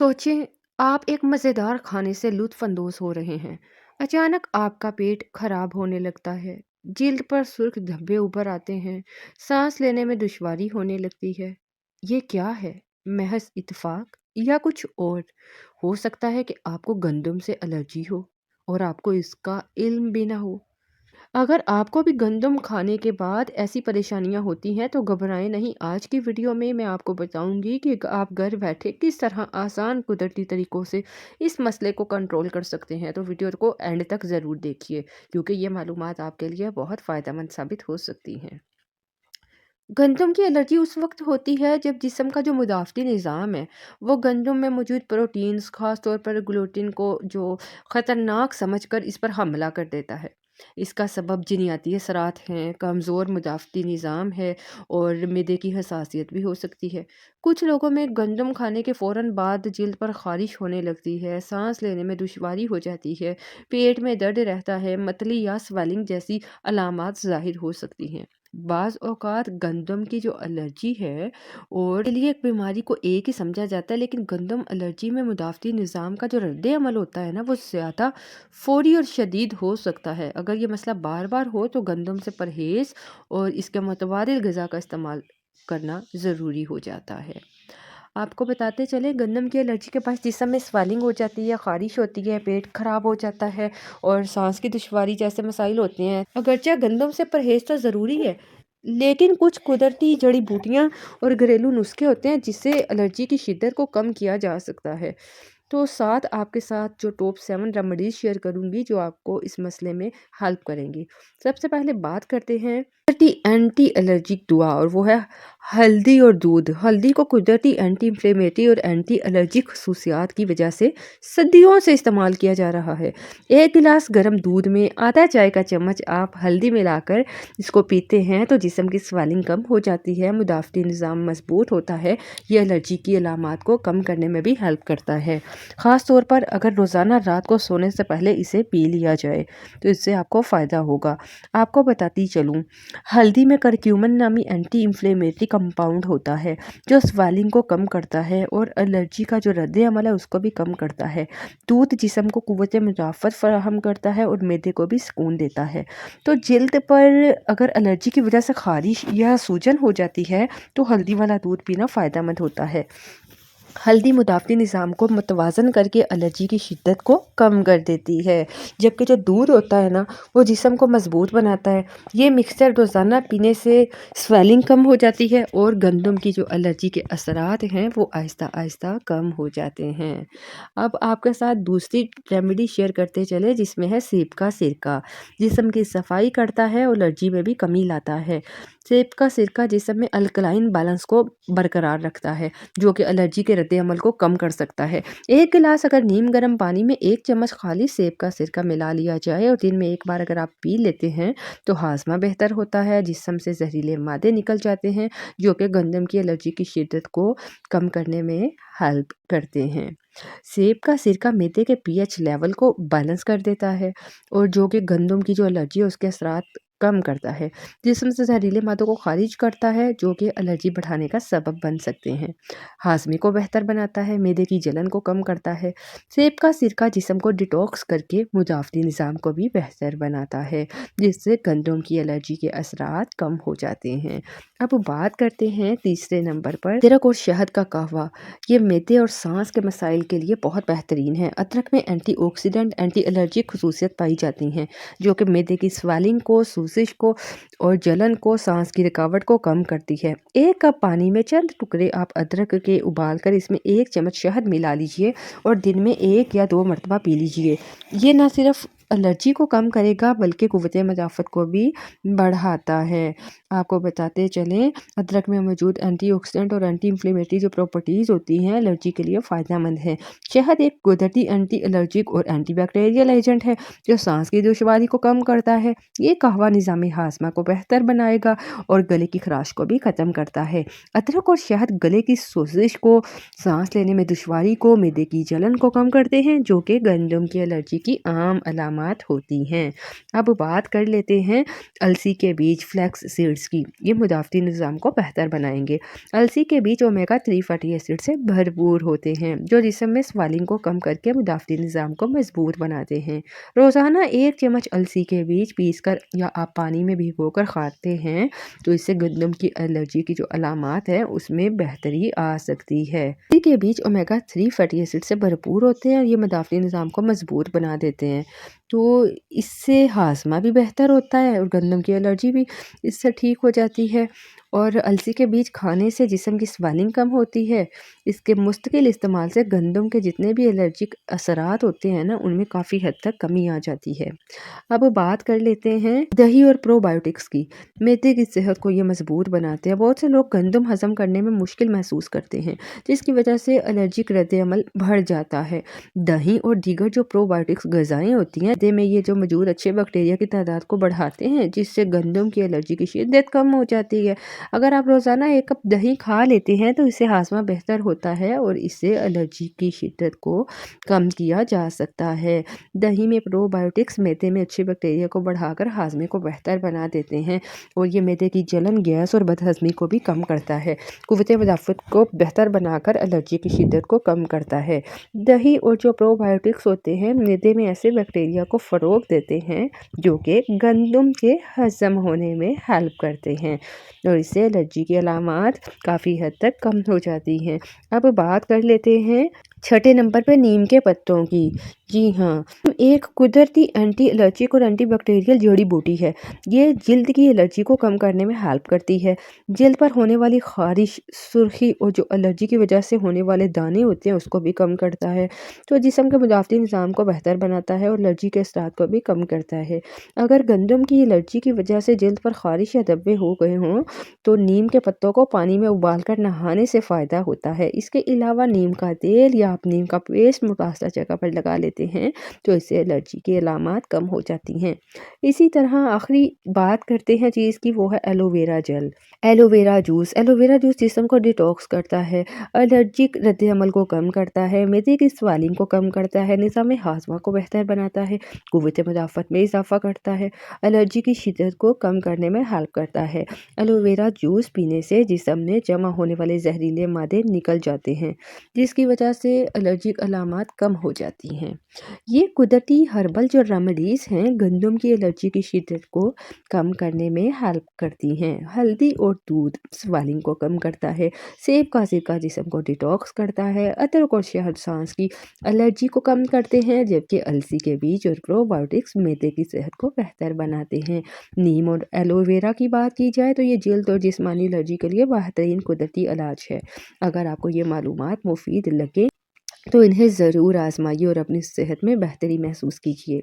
सोचें, आप एक मज़ेदार खाने से लुत्फ़ अंदोज़ हो रहे हैं। अचानक आपका पेट खराब होने लगता है, जिल्द पर सुर्ख धब्बे उभर आते हैं, सांस लेने में दुश्वारी होने लगती है। ये क्या है? महज़ इत्तेफ़ाक या कुछ और? हो सकता है कि आपको गंदम से एलर्जी हो और आपको इसका इल्म भी ना हो। अगर आपको भी गंदम खाने के बाद ऐसी परेशानियां होती हैं तो घबराएं नहीं। आज की वीडियो में मैं आपको बताऊंगी कि आप घर बैठे किस तरह आसान कुदरती तरीकों से इस मसले को कंट्रोल कर सकते हैं। तो वीडियो को एंड तक ज़रूर देखिए क्योंकि ये मालूमात आपके लिए बहुत फ़ायदेमंद साबित हो सकती हैं। गंदम की एलर्जी उस वक्त होती है जब जिस्म का जो मुदाफ़ती निज़ाम है वो गंदम में मौजूद प्रोटीन्स, ख़ास तौर पर ग्लूटीन को जो ख़तरनाक समझकर इस पर हमला कर देता है। इसका सबब जीनियाती असरात हैं, कमज़ोर मुदाफ़ती निज़ाम है और मिदे की हसासियत भी हो सकती है। कुछ लोगों में गंदम खाने के फ़ौरन बाद जिल्द पर ख़ारिश होने लगती है, सांस लेने में दुश्वारी हो जाती है, पेट में दर्द रहता है, मतली या स्वेलिंग जैसी अलामात ज़ाहिर हो सकती हैं। बाज़ औक़ात गंदम की जो एलर्जी है और के लिए एक बीमारी को एक ही समझा जाता है, लेकिन गंदम एलर्जी में मुदाफ़ती निज़ाम का जो रद्द-ए-अमल होता है ना, वो ज़्यादा फ़ौरी और शदीद हो सकता है। अगर ये मसला बार-बार हो तो गंदम से परहेज़ और इसके मुतबादिल ग़िज़ा का इस्तेमाल करना ज़रूरी हो जाता है। आपको बताते चलें, गंदम की एलर्जी के पास जिस्म में स्वेलिंग हो जाती है, ख़ारिश होती है, पेट ख़राब हो जाता है और सांस की दुश्वारी जैसे मसाइल होते हैं। अगरचे गंदम से परहेज़ तो ज़रूरी है, लेकिन कुछ कुदरती जड़ी बूटियाँ और घरेलू नुस्खे होते हैं जिससे एलर्जी की शिद्दत को कम किया जा सकता है। तो साथ आपके साथ जो टॉप 7 रेमेडीज़ शेयर करूँगी जो आपको इस मसले में हेल्प करेंगी। सबसे पहले बात करते हैं कुदरती एंटी एलर्जिक दुआ, और वो है हल्दी और दूध। हल्दी को कुदरती एंटी इन्फ्लेमेटरी और एंटी एलर्जिक खसूसियात की वजह से सदियों से इस्तेमाल किया जा रहा है। 1 गिलास गर्म दूध में आधा चाय का चम्मच आप हल्दी मिलाकर इसको पीते हैं तो जिस्म की स्वेलिंग कम हो जाती है, मुदाफ़ती निज़ाम मजबूत होता है। ये एलर्जी की अलामात को कम करने में भी हेल्प करता है। ख़ास तौर पर अगर रोज़ाना रात को सोने से पहले इसे पी लिया जाए तो इससे आपको फ़ायदा होगा। आपको बताती चलूँ, हल्दी में करक्यूमिन नामी एंटी इन्फ्लेमेटरी कंपाउंड होता है जो स्वेलिंग को कम करता है और एलर्जी का जो रद्द-ए-अमल है उसको भी कम करता है। दूध जिस्म को क़ुव्वत मुदाफ़त फ़राहम करता है और मैदे को भी सुकून देता है। तो जिल्द पर अगर एलर्जी की वजह से ख़ारिश या सूजन हो जाती है तो हल्दी वाला दूध पीना फ़ायदेमंद होता है। हल्दी मुदाफ़ती निज़ाम को मुतवाज़न करके एलर्जी की शिद्दत को कम कर देती है, जबकि जो दूध होता है ना वो जिस्म को मज़बूत बनाता है। ये मिक्सचर रोज़ाना पीने से स्वेलिंग कम हो जाती है और गंदम की जो एलर्जी के असरात हैं वो आहिस्ता-आहिस्ता कम हो जाते हैं। अब आपके साथ दूसरी रेमेडी शेयर करते चले जिसमें है सेब का सिरका। जिस्म की सफाई करता है और एलर्जी में भी कमी लाता है। सेब का सिरका जिस्म में अल्कलाइन बैलेंस को बरकरार रखता है जो कि एलर्जी के रद्द-ए-अमल को कम कर सकता है। 1 गिलास अगर नीम गर्म पानी में 1 चम्मच खाली सेब का सिरका मिला लिया जाए और दिन में 1 बार अगर आप पी लेते हैं तो हाज़मा बेहतर होता है, जिस्म से जहरीले मादे निकल जाते हैं जो कि गंदम की एलर्जी की शिद्दत को कम करने में हेल्प करते हैं। सेब का सिरका मैदे के पीएच लेवल को बैलेंस कर देता है और जो कि गंदम की जो एलर्जी है उसके असरात कम करता है। जिस्म से जहरीले मादों को खारिज करता है जो कि एलर्जी बढ़ाने का सबब बन सकते हैं। हाज़मे को बेहतर बनाता है, मैदे की जलन को कम करता है। सेब का सिरका जिस्म को डिटॉक्स करके मुदाफ़ती निज़ाम को भी बेहतर बनाता है, जिससे गंदम की एलर्जी के असरात कम हो जाते हैं। अब बात करते हैं तीसरे नंबर पर अदरक और शहद का कहवा। ये मैदे और सांस के मसाइल के लिए बहुत बेहतरीन है। अदरक में एंटीऑक्सीडेंट, एंटी एलर्जिक खसूसियत पाई जाती हैं जो कि मैदे की स्वेलिंग को, सूजिश को और जलन को, सांस की रुकावट को कम करती है। 1 कप पानी में चंद टुकड़े आप अदरक के उबाल कर इसमें 1 चम्मच शहद मिला लीजिए और दिन में 1 या 2 मरतबा पी लीजिए। ये ना सिर्फ एलर्जी को कम करेगा बल्कि क़ुव्वत मुदाफ़त को भी बढ़ाता है। आपको बताते चलें, अदरक में मौजूद एंटीऑक्सीडेंट और एंटी इन्फ्लेमेटरी जो प्रॉपर्टीज़ होती हैं एलर्जी के लिए फ़ायदेमंद है। शहद एक कुदरती एंटी एलर्जिक और एंटी बैक्टीरियल एजेंट है जो सांस की दुश्वारी को कम करता है। ये कहवा निज़ामी हाज़मा को बेहतर बनाएगा और गले की खराश को भी ख़त्म करता है। अदरक और शहद गले की सोजिश को, सांस लेने में दुश्वारी को, मैदे की जलन को कम करते हैं जो कि गंदम की एलर्जी की आम अलामत علامات ہوتی ہیں۔ اب بات کر لیتے ہیں السی کے بیج فلیکس سیڈز کی۔ یہ مدافعتی نظام کو بہتر بنائیں گے۔ السی کے بیج اومیگا 3 فیٹی ایسڈ سے بھرپور ہوتے ہیں جو جسم میں سویلنگ کو کم کر کے مدافعتی نظام کو مضبوط بناتے ہیں۔ روزانہ 1 چمچ السی کے بیج پیس کر یا آپ پانی میں بھگو کر کھاتے ہیں تو اس سے گندم کی الرجی کی جو علامات ہیں اس میں بہتری آ سکتی ہے۔ السی کے بیج اومیگا 3 فیٹی ایسڈ سے بھرپور ہوتے ہیں اور یہ مدافعتی نظام کو مضبوط بنا دیتے ہیں، تو اس سے ہاضمہ بھی بہتر ہوتا ہے اور گندم کی الرجی بھی اس سے ٹھیک ہو جاتی ہے۔ اور السی کے بیج کھانے سے جسم کی سویلنگ کم ہوتی ہے۔ اس کے مستقل استعمال سے گندم کے جتنے بھی الرجک اثرات ہوتے ہیں نا ان میں کافی حد تک کمی آ جاتی ہے۔ اب بات کر لیتے ہیں دہی اور پرو بایوٹکس کی۔ معدے کی صحت کو یہ مضبوط بناتے ہیں۔ بہت سے لوگ گندم ہضم کرنے میں مشکل محسوس کرتے ہیں جس کی وجہ سے الرجک رد عمل بڑھ جاتا ہے۔ دہی اور دیگر جو پرو بایوٹکس غذائیں ہوتی ہیں معدے میں یہ جو موجود اچھے بیکٹیریا کی تعداد کو بڑھاتے ہیں جس سے گندم کی الرجی کی شدت کم ہو جاتی ہے۔ اگر آپ روزانہ 1 کپ دہی کھا لیتے ہیں تو اس سے ہاضمہ بہتر ہوتا ہے اور اس سے الرجی کی شدت کو کم کیا جا سکتا ہے۔ دہی میں پرو بایوٹکس معدے میں اچھے بیکٹیریا کو بڑھا کر ہاضمے کو بہتر بنا دیتے ہیں اور یہ معدے کی جلن، گیس اور بد ہضمی کو بھی کم کرتا ہے۔ قوت مدافعت کو بہتر بنا کر الرجی کی شدت کو کم کرتا ہے۔ دہی اور جو پرو بایوٹکس ہوتے ہیں معدے میں ایسے بیکٹیریا کو فروغ دیتے ہیں جو کہ گندم کے ہضم ہونے میں ہیلپ کرتے ہیں اور اس سے الرجی کی علامات کافی حد تک کم ہو جاتی ہیں۔ اب بات کر لیتے ہیں 6 نمبر پہ نیم کے پتوں کی۔ جی ہاں، ایک قدرتی اینٹی الرجک اور اینٹی بیکٹیریل جڑی بوٹی ہے۔ یہ جلد کی الرجی کو کم کرنے میں ہیلپ کرتی ہے۔ جلد پر ہونے والی خارش، سرخی اور جو الرجی کی وجہ سے ہونے والے دانے ہوتے ہیں اس کو بھی کم کرتا ہے، تو جسم کے مدافعتی نظام کو بہتر بناتا ہے اور الرجی کے اثرات کو بھی کم کرتا ہے۔ اگر گندم کی الرجی کی وجہ سے جلد پر خارش یا دھبے ہو گئے ہوں تو نیم کے پتوں کو پانی میں ابال کر نہانے سے فائدہ ہوتا ہے۔ اس کے علاوہ نیم کا تیل یا آپ نیم کا پیسٹ متاثرہ جگہ پر لگا لیتے ہیں تو اس سے الرجی کی علامات کم ہو جاتی ہیں۔ اسی طرح آخری بات کرتے ہیں چیز کی، وہ ہے aloe vera gel, aloe vera juice. Aloe vera juice جسم کو ڈیٹاکس کرتا ہے، الرجک رد عمل کو کم کرتا ہے، معدے کی سویلنگ کو کم کرتا ہے، نظام ہاضمہ کو بہتر بناتا ہے، قوت مدافعت میں اضافہ کرتا ہے، الرجی کی شدت کو کم کرنے میں ہیلپ کرتا ہے۔ ایلو ویرا جوس پینے سے جسم میں جمع ہونے والے زہریلے مادے نکل جاتے ہیں جس کی وجہ سے الرجک علامات کم ہو جاتی ہیں۔ یہ قدرتی ہربل جو ریمیڈیز ہیں گندم کی الرجی کی شدت کو کم کرنے میں ہیلپ کرتی ہیں۔ ہلدی اور دودھ سویلنگ کو کم کرتا ہے، سیب کا سرکہ جسم کو ڈیٹاکس کرتا ہے، ادرک اور شہد سانس کی الرجی کو کم کرتے ہیں، جبکہ السی کے بیج اور پرو بایوٹکس معدے کی صحت کو بہتر بناتے ہیں۔ نیم اور ایلو ویرا کی بات کی جائے تو یہ جلد اور جسمانی الرجی کے لیے بہترین قدرتی علاج ہے۔ اگر آپ کو یہ معلومات مفید لگے تو انہیں ضرور آزمائیے اور اپنی صحت میں بہتری محسوس کیجیے۔